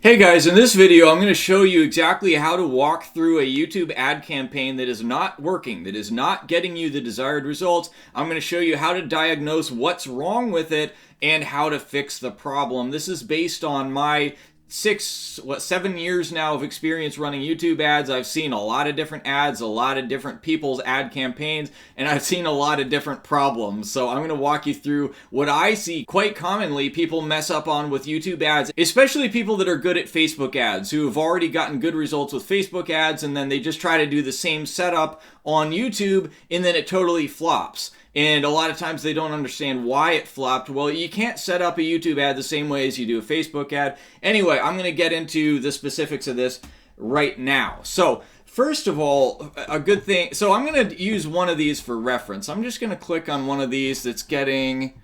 Hey guys, in this video I'm going to show you exactly how to walk through a YouTube ad campaign that is not working, that is not getting you the desired results. I'm going to show you how to diagnose what's wrong with it and how to fix the problem. This is based on my 7 years now of experience running YouTube ads. I've seen a lot of different ads, a lot of different people's ad campaigns, and I've seen a lot of different problems. So I'm going to walk you through what I see quite commonly people mess up on with YouTube ads, especially people that are good at Facebook ads, who have already gotten good results with Facebook ads, and then they just try to do the same setup on YouTube, and then it totally flops. And a lot of times they don't understand why it flopped. Well, you can't set up a YouTube ad the same way as you do a Facebook ad. Anyway, I'm going to get into the specifics of this right now. So first of all, a good thing, so I'm going to use one of these for reference. I'm just going to click on one of these that's getting,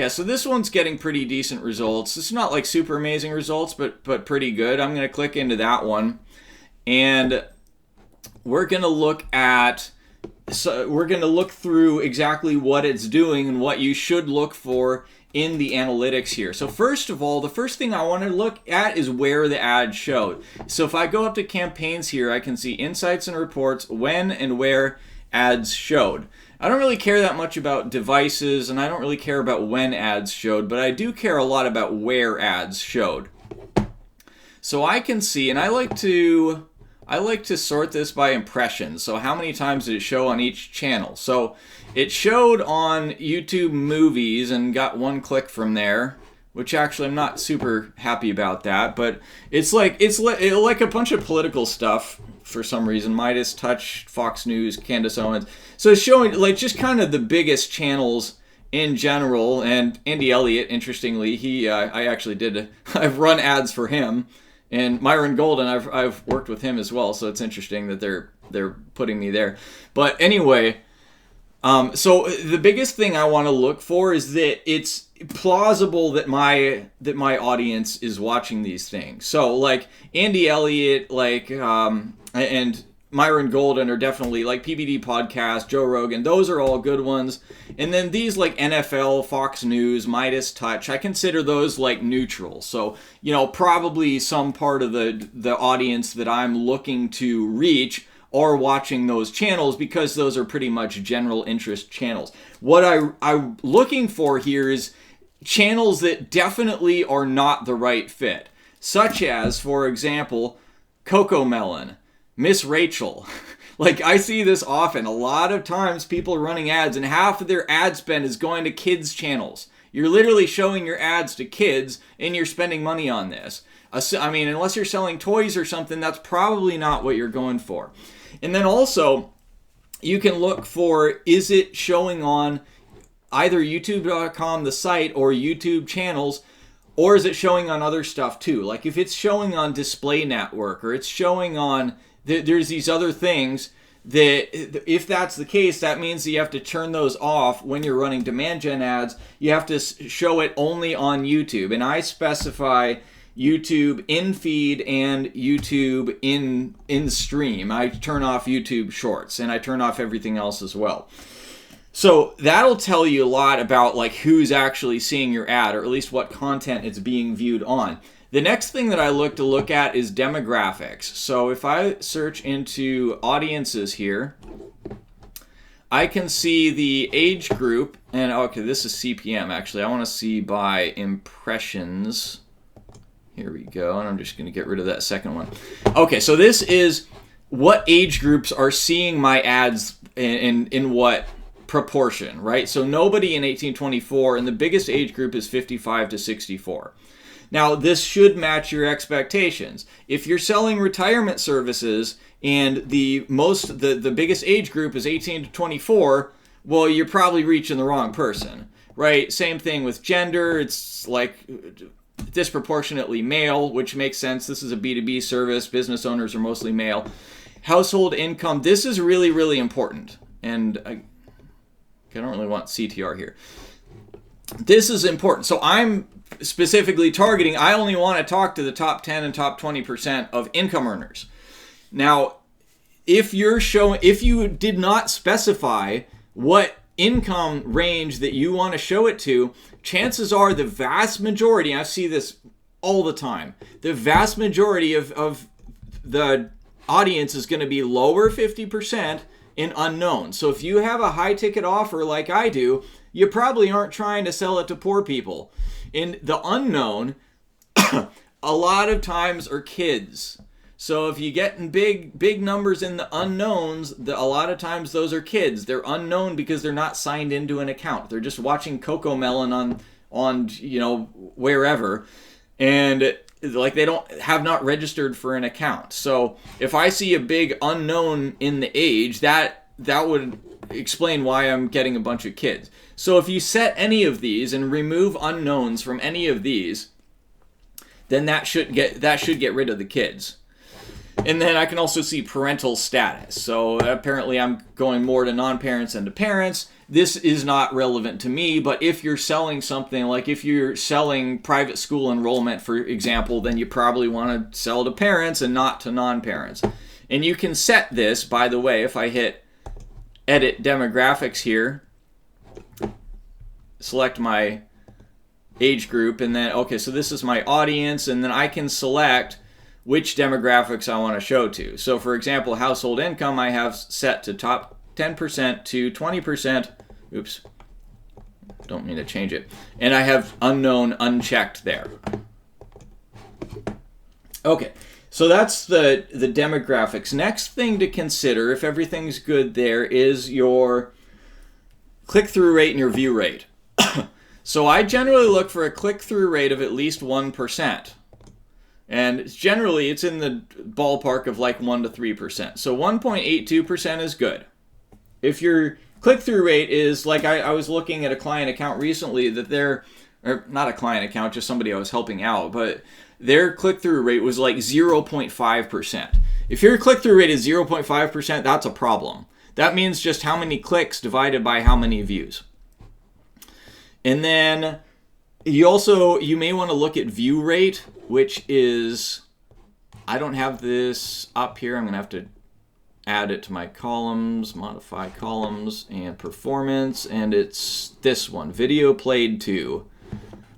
so this one's getting pretty decent results. It's not like super amazing results, but pretty good. I'm going to click into that one, and we're going to look at, so we're going to look through exactly what it's doing and what you should look for in the analytics here. So first of all, the first thing I want to look at is where the ad showed. So if I go up to campaigns here, I can see insights and reports, when and where ads showed. I don't really care that much about devices, and I don't really care about when ads showed, but I do care a lot about where ads showed. So I can see, and I like to sort this by impressions. So how many times did it show on each channel? So it showed on YouTube Movies and got 1 click from there, which actually I'm not super happy about that, but it's like a bunch of political stuff for some reason. Midas Touch, Fox News, Candace Owens. So it's showing like just kind of the biggest channels in general. And Andy Elliott, interestingly, I've run ads for him. And Myron Golden, I've worked with him as well, so it's interesting that they're putting me there. But anyway, so the biggest thing I want to look for is that it's plausible that my audience is watching these things. So like Andy Elliott, and Myron Golden are definitely like PBD Podcast, Joe Rogan. Those are all good ones. And then these like NFL, Fox News, Midas Touch, I consider those like neutral. So, probably some part of the audience that I'm looking to reach are watching those channels because those are pretty much general interest channels. What I'm looking for here is channels that definitely are not the right fit, such as, for example, Coco Melon, Miss Rachel. Like, I see this often. A lot of times people are running ads and half of their ad spend is going to kids' channels. You're literally showing your ads to kids and you're spending money on this. I mean, unless you're selling toys or something, that's probably not what you're going for. And then also, you can look for, is it showing on either youtube.com, the site, or YouTube channels, or is it showing on other stuff too? Like if it's showing on Display Network, or it's showing on, there's these other things that, if that's the case, that means that you have to turn those off when you're running demand gen ads. You have to show it only on YouTube. And I specify YouTube in feed and YouTube in stream. I turn off YouTube Shorts, and I turn off everything else as well. So that'll tell you a lot about like who's actually seeing your ad, or at least what content it's being viewed on. The next thing that I look at is demographics. So if I search into audiences here, I can see the age group, and okay, this is CPM actually. I want to see by impressions. Here we go, and I'm just going to get rid of that second one. Okay, so this is what age groups are seeing my ads in what proportion, right? So nobody in 1824, and the biggest age group is 55 to 64. Now, this should match your expectations. If you're selling retirement services and the biggest age group is 18 to 24, well, you're probably reaching the wrong person, right? Same thing with gender. It's like disproportionately male, which makes sense. This is a B2B service. Business owners are mostly male. Household income. This is really, really important. And I don't really want CTR here. This is important. So I'm specifically targeting, I only want to talk to the top 10 and top 20% of income earners. Now, if you did not specify what income range that you want to show it to, chances are the vast majority, I see this all the time. The vast majority of the audience is going to be lower 50% in unknown. So if you have a high ticket offer like I do, you probably aren't trying to sell it to poor people. In the unknown, a lot of times are kids. So if you get in big numbers in the unknowns, a lot of times those are kids. They're unknown because they're not signed into an account. They're just watching Cocomelon on wherever, and like they have not registered for an account. So if I see a big unknown in the age, that would explain why I'm getting a bunch of kids. So if you set any of these and remove unknowns from any of these, then that should get rid of the kids. And then I can also see parental status. So apparently I'm going more to non-parents than to parents. This is not relevant to me, but if you're selling something, like if you're selling private school enrollment, for example, then you probably want to sell to parents and not to non-parents. And you can set this, by the way, if I hit edit demographics here, select my age group, and then, okay, so this is my audience, and then I can select which demographics I want to show to. So for example, household income I have set to top 10% to 20%. Oops, don't mean to change it. And I have unknown unchecked there. Okay, so that's the demographics. Next thing to consider, if everything's good there, is your click-through rate and your view rate. So I generally look for a click-through rate of at least 1%. And generally, it's in the ballpark of like 1 to 3%. So 1.82% is good. If your click-through rate is, like I was looking at a client account recently that or not a client account, just somebody I was helping out, but their click-through rate was like 0.5%. If your click-through rate is 0.5%, that's a problem. That means just how many clicks divided by how many views. And then you may want to look at view rate, which is, I don't have this up here. I'm going to have to add it to my columns, modify columns, and performance. And it's this one, video played to,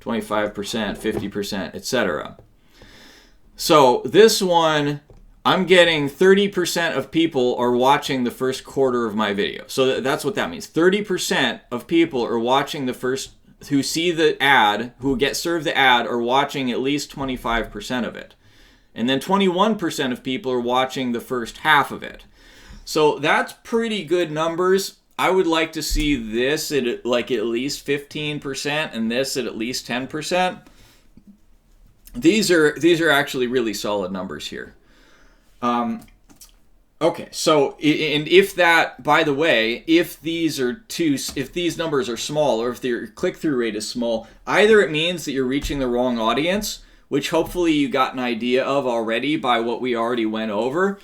25%, 50%, etc. So this one, I'm getting 30% of people are watching the first quarter of my video. So that's what that means. 30% of people are watching who see the ad, who get served the ad, are watching at least 25% of it. And then 21% of people are watching the first half of it. So that's pretty good numbers. I would like to see this at like at least 15% and this at least 10%. These are actually really solid numbers here. Okay, so, and if that, by the way, if these numbers are small, or if your click-through rate is small, either it means that you're reaching the wrong audience, which hopefully you got an idea of already by what we already went over.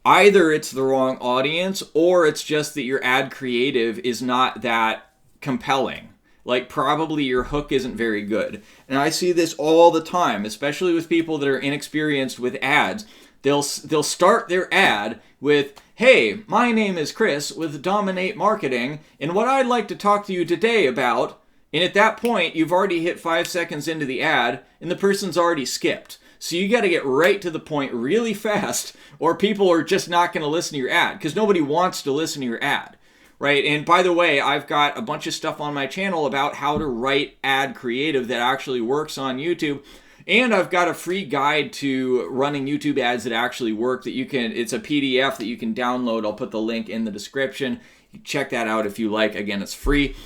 Either it's the wrong audience, or it's just that your ad creative is not that compelling. Like, probably your hook isn't very good. And I see this all the time, especially with people that are inexperienced with ads. They'll start their ad with, "Hey, my name is Chris with Dominate Marketing, and what I'd like to talk to you today about," and at that point, you've already hit 5 seconds into the ad, and the person's already skipped. So you got to get right to the point really fast, or people are just not going to listen to your ad, because nobody wants to listen to your ad, right? And by the way, I've got a bunch of stuff on my channel about how to write ad creative that actually works on YouTube. And I've got a free guide to running YouTube ads that actually work that it's a PDF that you can download. I'll put the link in the description. You check that out if you like. Again, it's free.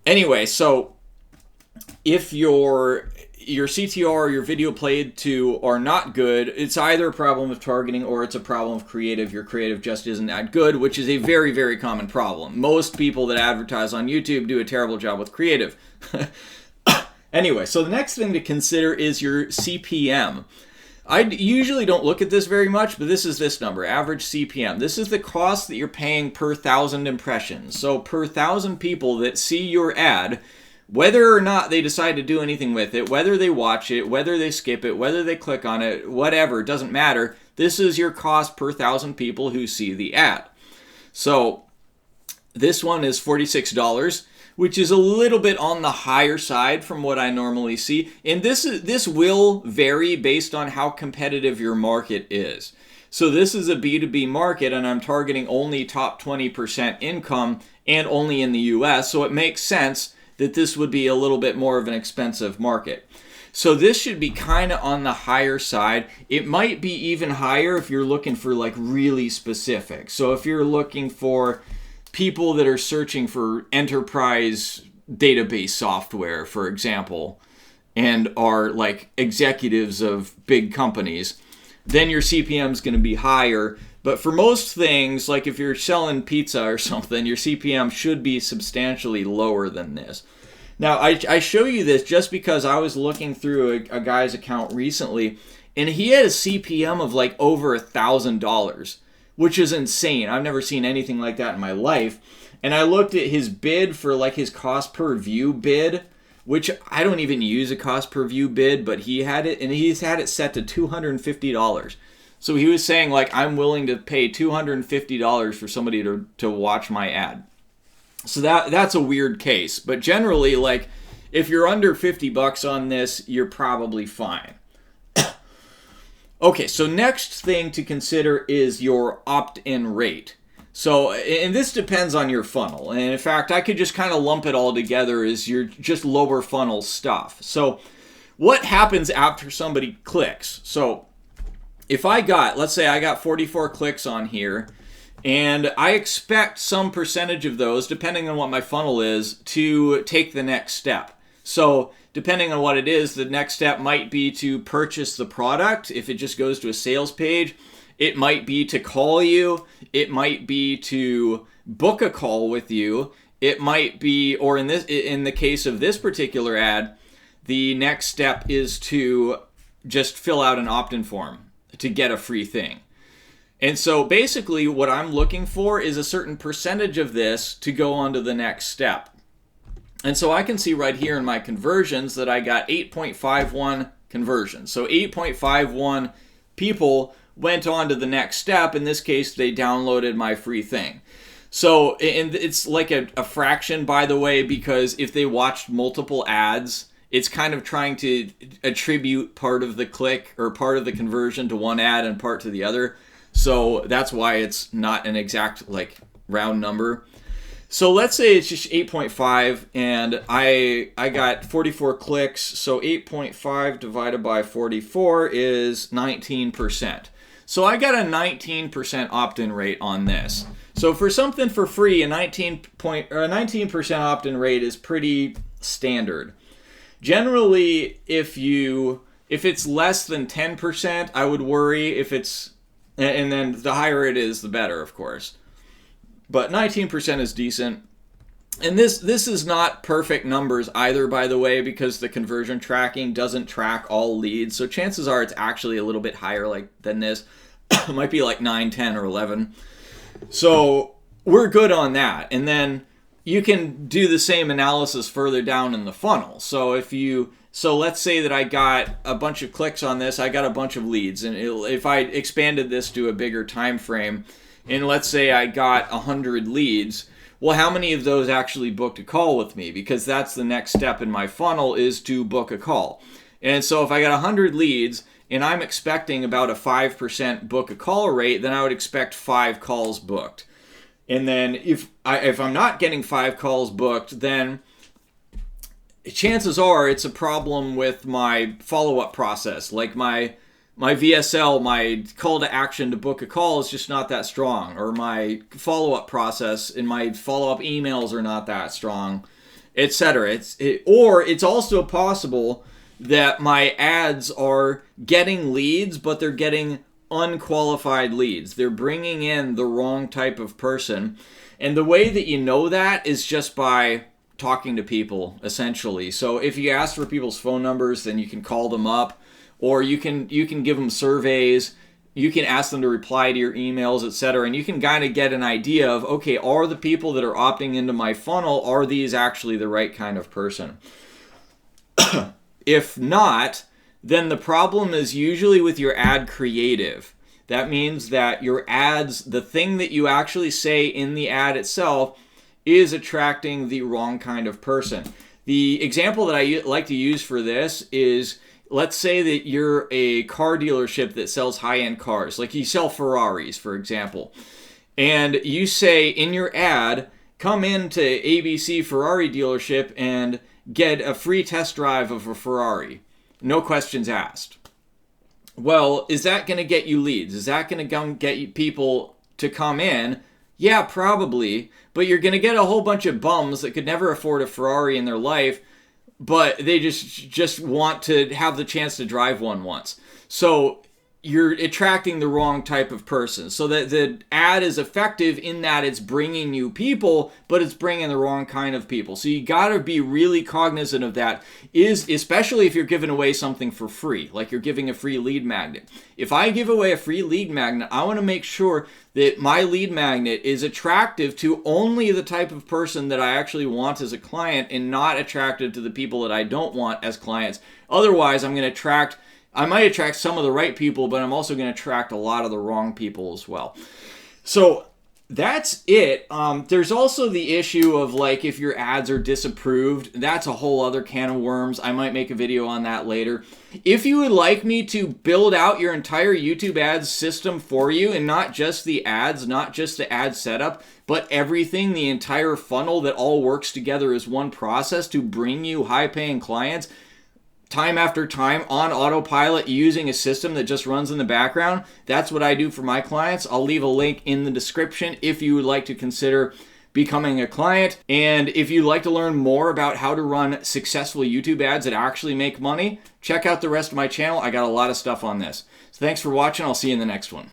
Anyway, so if your CTR or your video played to are not good, it's either a problem of targeting or it's a problem of creative. Your creative just isn't that good, which is a very, very common problem. Most people that advertise on YouTube do a terrible job with creative. Anyway, so the next thing to consider is your CPM. I usually don't look at this very much, but this is this number, average CPM. This is the cost that you're paying per 1,000 impressions. So per 1,000 people that see your ad, whether or not they decide to do anything with it, whether they watch it, whether they skip it, whether they click on it, whatever, it doesn't matter. This is your cost per 1,000 people who see the ad. So this one is $46. which is a little bit on the higher side from what I normally see. And this will vary based on how competitive your market is. So this is a B2B market, and I'm targeting only top 20% income and only in the US. So it makes sense that this would be a little bit more of an expensive market. So this should be kind of on the higher side. It might be even higher if you're looking for like really specific. So if you're looking for people that are searching for enterprise database software, for example, and are like executives of big companies, then your CPM is going to be higher. But for most things, like if you're selling pizza or something, your CPM should be substantially lower than this. Now, I show you this just because I was looking through a guy's account recently, and he had a CPM of like over $1,000. Which is insane. I've never seen anything like that in my life. And I looked at his bid for like his cost per view bid, which I don't even use a cost per view bid, but he had it, and he's had it set to $250. So he was saying like, I'm willing to pay $250 for somebody to watch my ad. So that's a weird case. But generally, like, if you're under $50 on this, you're probably fine. Okay, so next thing to consider is your opt-in rate. So, and this depends on your funnel. And in fact, I could just kind of lump it all together as your just lower funnel stuff. So what happens after somebody clicks? So if let's say I got 44 clicks on here, and I expect some percentage of those, depending on what my funnel is, to take the next step. So depending on what it is, the next step might be to purchase the product. If it just goes to a sales page, it might be to call you. It might be to book a call with you. It might be, or in the case of this particular ad, the next step is to just fill out an opt-in form to get a free thing. And so basically what I'm looking for is a certain percentage of this to go on to the next step. And so I can see right here in my conversions that I got 8.51 conversions. So 8.51 people went on to the next step. In this case, they downloaded my free thing. So, and it's like a fraction, by the way, because if they watched multiple ads, it's kind of trying to attribute part of the click or part of the conversion to one ad and part to the other. So that's why it's not an exact like round number. So let's say it's just 8.5 and I got 44 clicks. So 8.5 divided by 44 is 19%. So I got a 19% opt-in rate on this. So for something for free, a 19% opt-in rate is pretty standard. Generally, if it's less than 10%, I would worry. And then the higher it is, the better, of course. But 19% is decent. And this is not perfect numbers either, by the way, because the conversion tracking doesn't track all leads. So chances are it's actually a little bit higher than this. It might be like 9, 10, or 11. So we're good on that. And then you can do the same analysis further down in the funnel. So let's say that I got a bunch of clicks on this, I got a bunch of leads. And if I expanded this to a bigger time frame, and let's say I got 100 leads, well, how many of those actually booked a call with me? Because that's the next step in my funnel, is to book a call. And so if I got 100 leads and I'm expecting about a 5% book a call rate, then I would expect 5 calls booked. And then if I'm not getting 5 calls booked, then chances are it's a problem with my follow-up process. Like my VSL, my call to action to book a call, is just not that strong, or my follow-up process and my follow-up emails are not that strong, etc. Or it's also possible that my ads are getting leads, but they're getting unqualified leads. They're bringing in the wrong type of person. And the way that you know that is just by talking to people, essentially. So if you ask for people's phone numbers, then you can call them up. Or you can give them surveys, you can ask them to reply to your emails, etc. And you can kind of get an idea of, okay, are the people that are opting into my funnel, are these actually the right kind of person? If not, then the problem is usually with your ad creative. That means that your ads, the thing that you actually say in the ad itself, is attracting the wrong kind of person. The example that I like to use for this is, let's say that you're a car dealership that sells high-end cars, like you sell Ferraris, for example. And you say in your ad, come into ABC Ferrari dealership and get a free test drive of a Ferrari. No questions asked. Well, is that going to get you leads? Is that going to get you people to come in? Yeah, probably. But you're going to get a whole bunch of bums that could never afford a Ferrari in their life, but they just want to have the chance to drive one once. So you're attracting the wrong type of person. So that the ad is effective in that it's bringing you people, but it's bringing the wrong kind of people. So you got to be really cognizant of that, especially if you're giving away something for free, like you're giving a free lead magnet. If I give away a free lead magnet, I want to make sure that my lead magnet is attractive to only the type of person that I actually want as a client and not attractive to the people that I don't want as clients. Otherwise, I might attract some of the right people, but I'm also going to attract a lot of the wrong people as well. So that's it. There's also the issue of like if your ads are disapproved. That's a whole other can of worms. I might make a video on that later. If you would like me to build out your entire YouTube ads system for you, and not just the ads, not just the ad setup, but everything, the entire funnel that all works together as one process to bring you high-paying clients, time after time on autopilot using a system that just runs in the background. That's what I do for my clients. I'll leave a link in the description if you would like to consider becoming a client. And if you'd like to learn more about how to run successful YouTube ads that actually make money, check out the rest of my channel. I got a lot of stuff on this. So thanks for watching. I'll see you in the next one.